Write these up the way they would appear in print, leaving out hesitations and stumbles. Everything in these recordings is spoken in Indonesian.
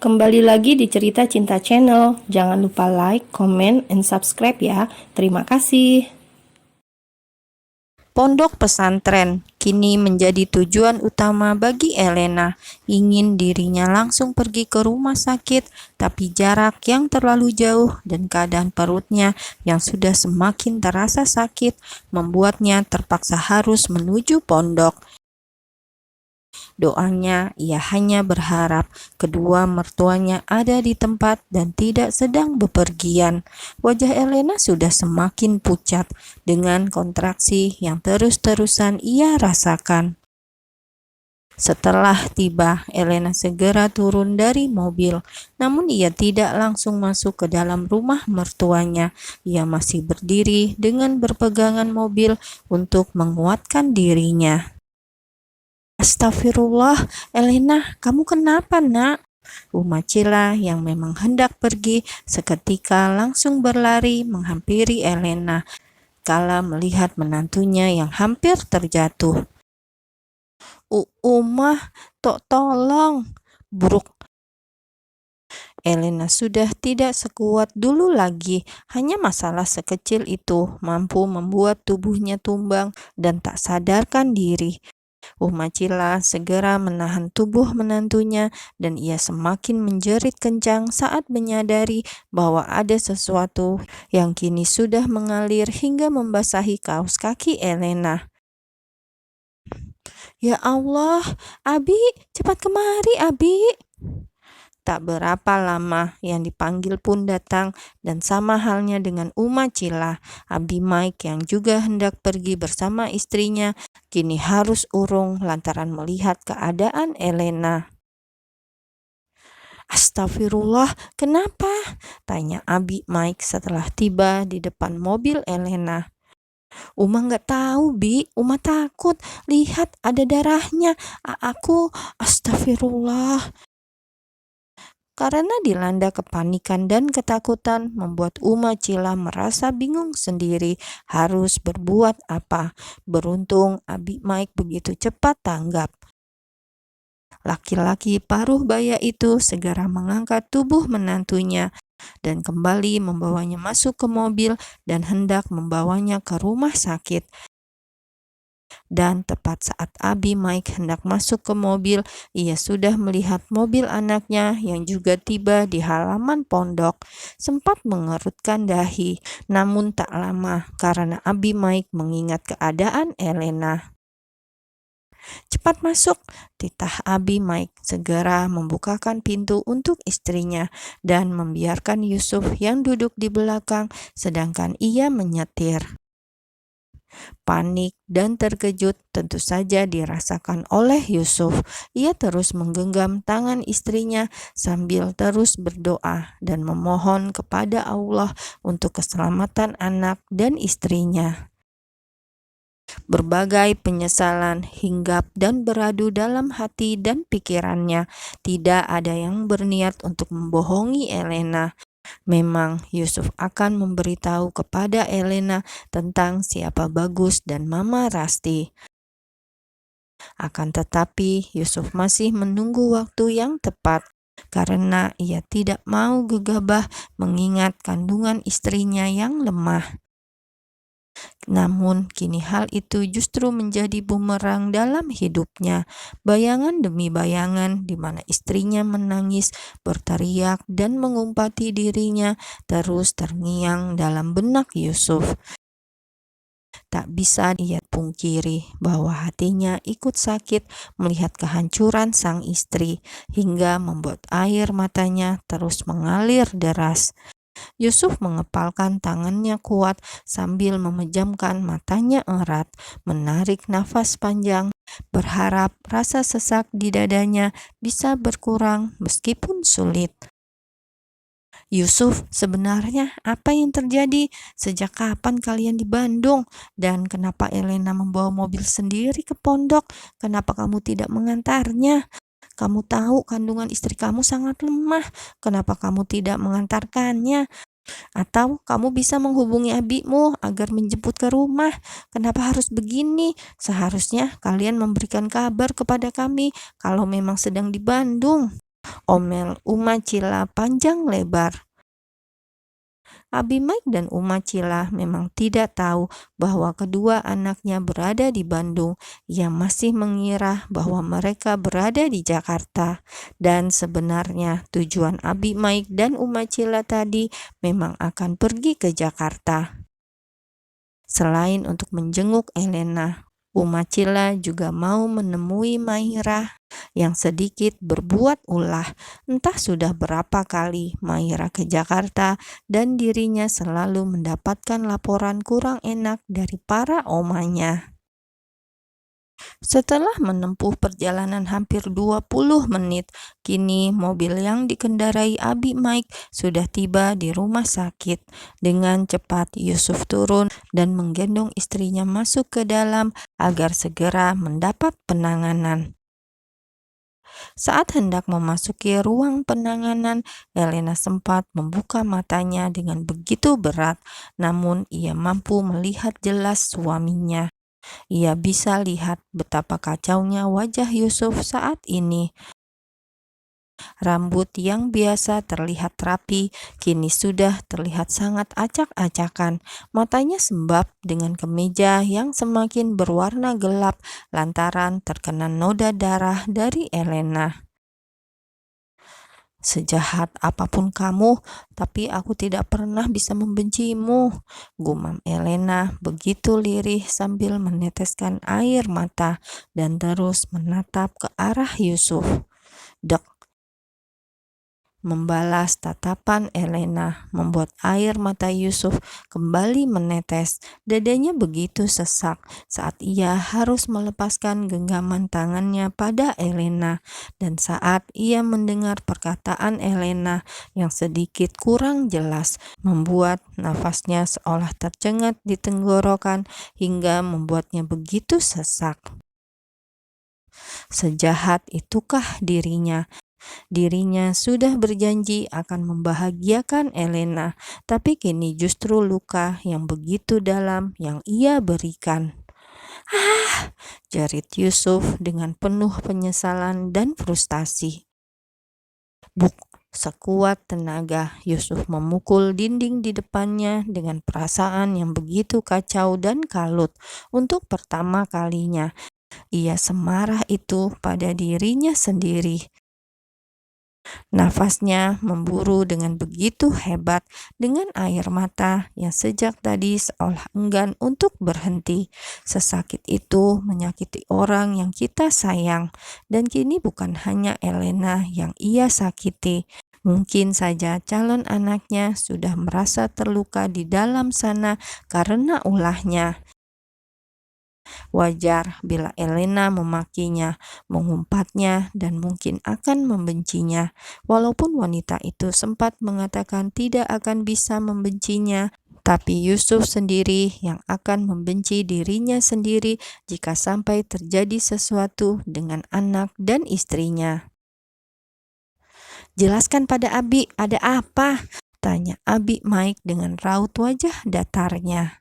Kembali lagi di Cerita Cinta Channel. Jangan lupa like, comment, and subscribe ya. Terima kasih. Pondok pesantren kini menjadi tujuan utama bagi Elena. Ingin dirinya langsung pergi ke rumah sakit, tapi jarak yang terlalu jauh dan keadaan perutnya yang sudah semakin terasa sakit membuatnya terpaksa harus menuju pondok. Doanya, ia hanya berharap kedua mertuanya ada di tempat dan tidak sedang bepergian. Wajah Elena sudah semakin pucat dengan kontraksi yang terus-terusan ia rasakan. Setelah tiba, Elena segera turun dari mobil. Namun ia tidak langsung masuk ke dalam rumah mertuanya. Ia masih berdiri dengan berpegangan mobil untuk menguatkan dirinya. Astagfirullah, Elena, kamu kenapa, nak? Cila yang memang hendak pergi seketika langsung berlari menghampiri Elena kala melihat menantunya yang hampir terjatuh. Umah, tolong, buruk. Elena sudah tidak sekuat dulu lagi. Hanya masalah sekecil itu mampu membuat tubuhnya tumbang dan tak sadarkan diri. Cila segera menahan tubuh menantunya dan ia semakin menjerit kencang saat menyadari bahwa ada sesuatu yang kini sudah mengalir hingga membasahi kaos kaki Elena. Ya Allah, Abi, cepat kemari, Abi. Tak berapa lama yang dipanggil pun datang dan sama halnya dengan Cila, Abi Mike yang juga hendak pergi bersama istrinya kini harus urung lantaran melihat keadaan Elena. Astagfirullah, kenapa? Tanya Abi Mike setelah tiba di depan mobil Elena. Uma nggak tahu, Bi. Uma takut. Lihat, ada darahnya. Astagfirullah. Karena dilanda kepanikan dan ketakutan, membuat Cila merasa bingung sendiri harus berbuat apa. Beruntung Abi Mike begitu cepat tanggap. Laki-laki paruh baya itu segera mengangkat tubuh menantunya dan kembali membawanya masuk ke mobil dan hendak membawanya ke rumah sakit. Dan tepat saat Abi Mike hendak masuk ke mobil, ia sudah melihat mobil anaknya yang juga tiba di halaman pondok. Sempat mengerutkan dahi, namun tak lama karena Abi Mike mengingat keadaan Elena. Cepat masuk, titah Abi Mike segera membukakan pintu untuk istrinya dan membiarkan Yusuf yang duduk di belakang sedangkan ia menyetir. Panik dan terkejut tentu saja dirasakan oleh Yusuf. Ia terus menggenggam tangan istrinya sambil terus berdoa dan memohon kepada Allah untuk keselamatan anak dan istrinya. Berbagai penyesalan hinggap dan beradu dalam hati dan pikirannya. Tidak ada yang berniat untuk membohongi Elena. Memang Yusuf akan memberitahu kepada Elena tentang siapa Bagus dan Mama Rasti. Akan tetapi Yusuf masih menunggu waktu yang tepat karena ia tidak mau gegabah mengingat kandungan istrinya yang lemah. Namun kini hal itu justru menjadi bumerang dalam hidupnya. Bayangan demi bayangan di mana istrinya menangis, berteriak dan mengumpati dirinya terus terngiang dalam benak Yusuf. Tak bisa ia pungkiri bahwa hatinya ikut sakit melihat kehancuran sang istri hingga membuat air matanya terus mengalir deras. Yusuf mengepalkan tangannya kuat sambil memejamkan matanya erat, menarik nafas panjang, berharap rasa sesak di dadanya bisa berkurang meskipun sulit. Yusuf, sebenarnya apa yang terjadi? Sejak kapan kalian di Bandung? Dan kenapa Elena membawa mobil sendiri ke pondok? Kenapa kamu tidak mengantarnya? Kamu tahu kandungan istri kamu sangat lemah. Kenapa kamu tidak mengantarkannya? Atau kamu bisa menghubungi abimu agar menjemput ke rumah. Kenapa harus begini? Seharusnya kalian memberikan kabar kepada kami kalau memang sedang di Bandung. omel Umacila panjang lebar. Abimaik dan Umacila memang tidak tahu bahwa kedua anaknya berada di Bandung. Ia masih mengira bahwa mereka berada di Jakarta. Dan sebenarnya tujuan Abimaik dan Umacila tadi memang akan pergi ke Jakarta. Selain untuk menjenguk Elena, Umacila juga mau menemui Maira yang sedikit berbuat ulah. Entah sudah berapa kali Maira ke Jakarta dan dirinya selalu mendapatkan laporan kurang enak dari para omanya. Setelah menempuh perjalanan hampir 20 menit, kini mobil yang dikendarai Abimaik sudah tiba di rumah sakit. Dengan cepat Yusuf turun dan menggendong istrinya masuk ke dalam agar segera mendapat penanganan. Saat hendak memasuki ruang penanganan, Elena sempat membuka matanya dengan begitu berat, namun ia mampu melihat jelas suaminya. Ia bisa lihat betapa kacaunya wajah Yusuf saat ini. Rambut yang biasa terlihat rapi, kini sudah terlihat sangat acak-acakan. Matanya sembab dengan kemeja yang semakin berwarna gelap lantaran terkena noda darah dari Elena. "Sejahat apapun kamu, tapi aku tidak pernah bisa membencimu," gumam Elena begitu lirih sambil meneteskan air mata dan terus menatap ke arah Yusuf. Dek, membalas tatapan Elena membuat air mata Yusuf kembali menetes. Dadanya begitu sesak saat ia harus melepaskan genggaman tangannya pada Elena, dan saat ia mendengar perkataan Elena yang sedikit kurang jelas, membuat nafasnya seolah tercengat di tenggorokan hingga membuatnya begitu sesak. Sejahat itukah dirinya? Dirinya sudah berjanji akan membahagiakan Elena, tapi kini justru luka yang begitu dalam yang ia berikan. "Ah!" jerit Yusuf dengan penuh penyesalan dan frustasi. Buk! Sekuat tenaga, Yusuf memukul dinding di depannya dengan perasaan yang begitu kacau dan kalut. Untuk pertama kalinya, ia semarah itu pada dirinya sendiri. Nafasnya memburu dengan begitu hebat, dengan air mata yang sejak tadi seolah enggan untuk berhenti. Sesakit itu menyakiti orang yang kita sayang, dan kini bukan hanya Elena yang ia sakiti. Mungkin saja calon anaknya sudah merasa terluka di dalam sana karena ulahnya. Wajar bila Elena memakinya, mengumpatnya, dan mungkin akan membencinya. Walaupun wanita itu sempat mengatakan tidak akan bisa membencinya, tapi Yusuf sendiri yang akan membenci dirinya sendiri jika sampai terjadi sesuatu dengan anak dan istrinya. "Jelaskan pada Abi, ada apa?" tanya Abimaik dengan raut wajah datarnya.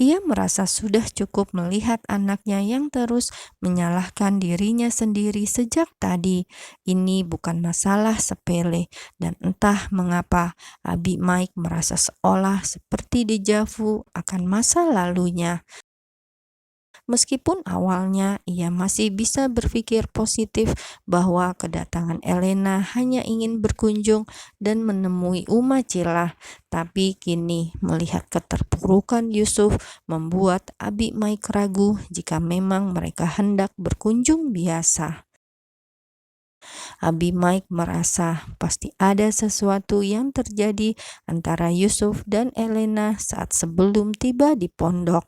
Ia merasa sudah cukup melihat anaknya yang terus menyalahkan dirinya sendiri sejak tadi. Ini bukan masalah sepele, dan entah mengapa Abimaik merasa seolah seperti dejavu akan masa lalunya. Meskipun awalnya ia masih bisa berpikir positif bahwa kedatangan Elena hanya ingin berkunjung dan menemui Umacila, tapi kini melihat keterpurukan Yusuf membuat Abimaik ragu jika memang mereka hendak berkunjung biasa. Abimaik merasa pasti ada sesuatu yang terjadi antara Yusuf dan Elena saat sebelum tiba di pondok.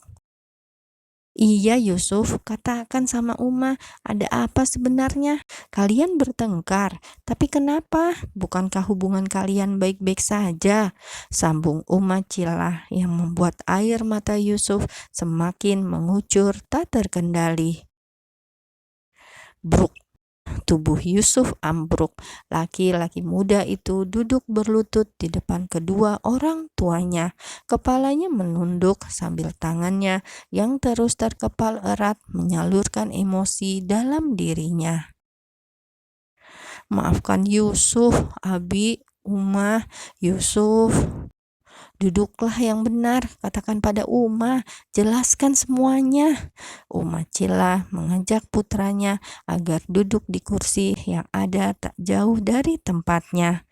"Iya Yusuf, katakan sama Uma, ada apa sebenarnya? Kalian bertengkar, tapi kenapa? Bukankah hubungan kalian baik-baik saja?" sambung Umacila yang membuat air mata Yusuf semakin mengucur tak terkendali. Bruk! Tubuh Yusuf ambruk. Laki-laki muda itu duduk berlutut di depan kedua orang tuanya. Kepalanya menunduk sambil tangannya yang terus terkepal erat menyalurkan emosi dalam dirinya. Maafkan Yusuf, Abi, Uma, Yusuf. Duduklah yang benar, katakan pada Uma, jelaskan semuanya. Uma Cila mengajak putranya agar duduk di kursi yang ada tak jauh dari tempatnya.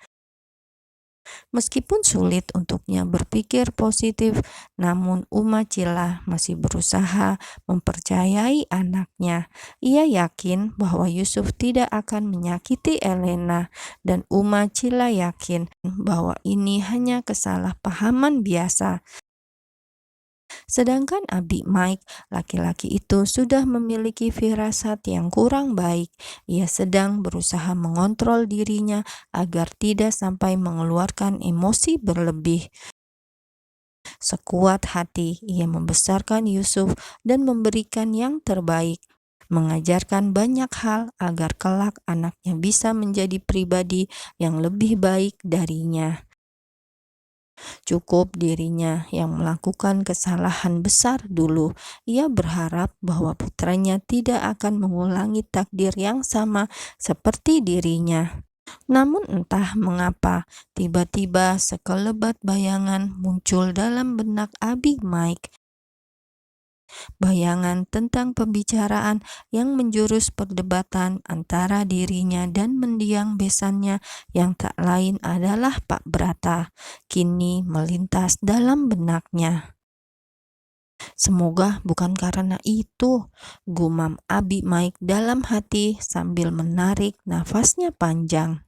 Meskipun sulit untuknya berpikir positif, namun Uma Cila masih berusaha mempercayai anaknya. Ia yakin bahwa Yusuf tidak akan menyakiti Elena, dan Uma Cila yakin bahwa ini hanya kesalahpahaman biasa. Sedangkan Abi Mike, laki-laki itu sudah memiliki firasat yang kurang baik. Ia sedang berusaha mengontrol dirinya agar tidak sampai mengeluarkan emosi berlebih. Sekuat hati, ia membesarkan Yusuf dan memberikan yang terbaik, mengajarkan banyak hal agar kelak anaknya bisa menjadi pribadi yang lebih baik darinya. Cukup dirinya yang melakukan kesalahan besar dulu. Ia berharap bahwa putranya tidak akan mengulangi takdir yang sama seperti dirinya. Namun entah mengapa, tiba-tiba sekelebat bayangan muncul dalam benak Abi Mike. Bayangan tentang pembicaraan yang menjurus perdebatan antara dirinya dan mendiang besannya yang tak lain adalah Pak Brata, kini melintas dalam benaknya. Semoga bukan karena itu, gumam Abi Mike dalam hati sambil menarik nafasnya panjang.